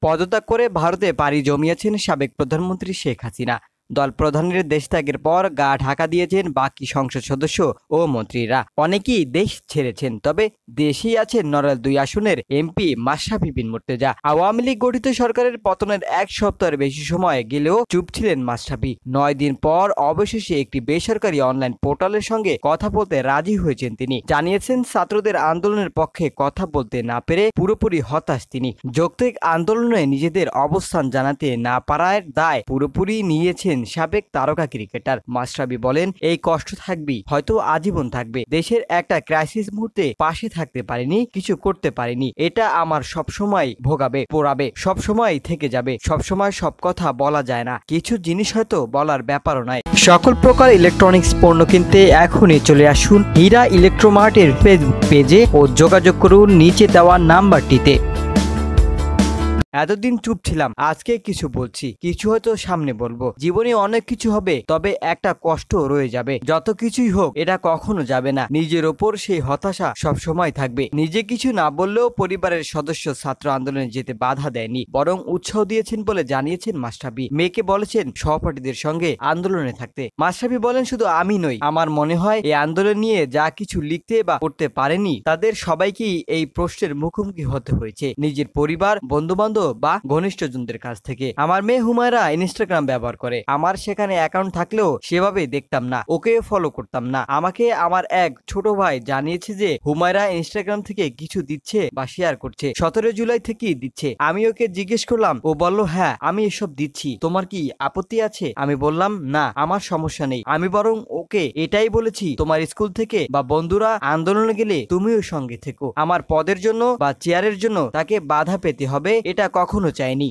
পদত্যাগ করে ভারতে পাড়ি জমিয়েছেন সাবেক প্রধানমন্ত্রী শেখ হাসিনা। দল প্রধানের দেশত্যাগের পর গা ঢাকা দিয়েছেন বাকি সংসদ সদস্য ও মন্ত্রীরা। অনেকেই দেশ ছেড়েছেন, তবে দেশেই আছেন নড়াইল ২ আসনের এমপি মাশরাফি বিন মুর্তজা। আওয়ামী লীগ গঠিত সরকারের পতনের এক সপ্তাহের বেশি সময় গেলেও চুপ ছিলেন মাশরাফি। ৯ দিন পর অবশেষে একটি বেসরকারি অনলাইন পোর্টালের সঙ্গে কথা বলতে রাজি হয়েছেন তিনি। জানিয়েছেন, ছাত্রদের আন্দোলনের পক্ষে কথা বলতে না পেরে পুরোপুরি হতাশ তিনি। যৌক্তিক আন্দোলনে নিজেদের অবস্থান জানাতে না পারার দায় পুরোপুরি নিয়েছেন সাবেক তারকা ক্রিকেটার। মাশরাফি বলেন, এই কষ্ট থাকবেই, হয়তো আজীবন থাকবে। দেশের একটা ক্রাইসিস মুহূর্তে পাশে থাকতে পারিনি, কিছু করতে পারিনি। এটা আমার সবসময় ভোগাবে, পোড়াবে, সবসময় থেকে যাবে। সবসময় সব কথা বলা যায় না, কিছু জিনিস হয়তো বলার ব্যাপারও নয়। সকল প্রকার ইলেকট্রনিক্স পণ্য কিনতে এখনই চলে আসুন হীরা ইলেকট্রোমার্টের ফেসবুক পেজে ও যোগাযোগ করুন নিচে দেওয়া নাম্বারটিতে। এতদিন চুপ ছিলাম, আজকে কিছু বলছি, কিছু হয়তো সামনে বলবো। জীবনে অনেক কিছু হবে, তবে একটা কষ্ট রয়ে যাবে। যত কিছুই হোক, এটা কখনো যাবে না। নিজের ওপর সেই হতাশা সব সময় থাকবে। নিজে কিছু না বললেও পরিবারের সদস্য ছাত্র আন্দোলনে যেতে বাধা দেয়নি, বরং উৎসাহ দিয়েছেন বলে জানিয়েছেন মাশরাফি। মেয়েকে বলেছেন সহপাঠীদের সঙ্গে আন্দোলনে থাকতে। মাশরাফি বলেন, শুধু আমি নই, আমার মনে হয় এই আন্দোলন নিয়ে যা কিছু লিখতে বা করতে পারেনি তাদের সবাইকেই এই প্রশ্নের মুখোমুখি হতে হয়েছে, নিজের পরিবার, বন্ধু বান্ধব বা ঘনিষ্ঠজনদের কাছ থেকে। আমার মেয়ে হুমায়রা ইনস্টাগ্রাম ব্যবহার করে। আমার সেখানে অ্যাকাউন্ট থাকলেও সেভাবে দেখতাম না, ওকে ফলো করতাম না। আমাকে আমার এক ছোট ভাই জানিয়েছে যে হুমায়রা ইনস্টাগ্রাম থেকে কিছু দিচ্ছে বা শেয়ার করছে, ১৭ জুলাই থেকেই দিচ্ছে। আমি ওকে জিজ্ঞেস করলাম, ও বলল, হ্যাঁ আমি এসব দিচ্ছি, তোমার কি আপত্তি আছে? আমি বললাম, না আমার সমস্যা নেই। আমি বরং ওকে এটাই বলেছি, তোমার স্কুল থেকে বা বন্ধুরা আন্দোলনে গেলে তুমিও সঙ্গে থেকো। আমার পদের জন্য বা চেয়ারের জন্য তাকে বাধা পেতে হবে, এটা কখনো চাইনি।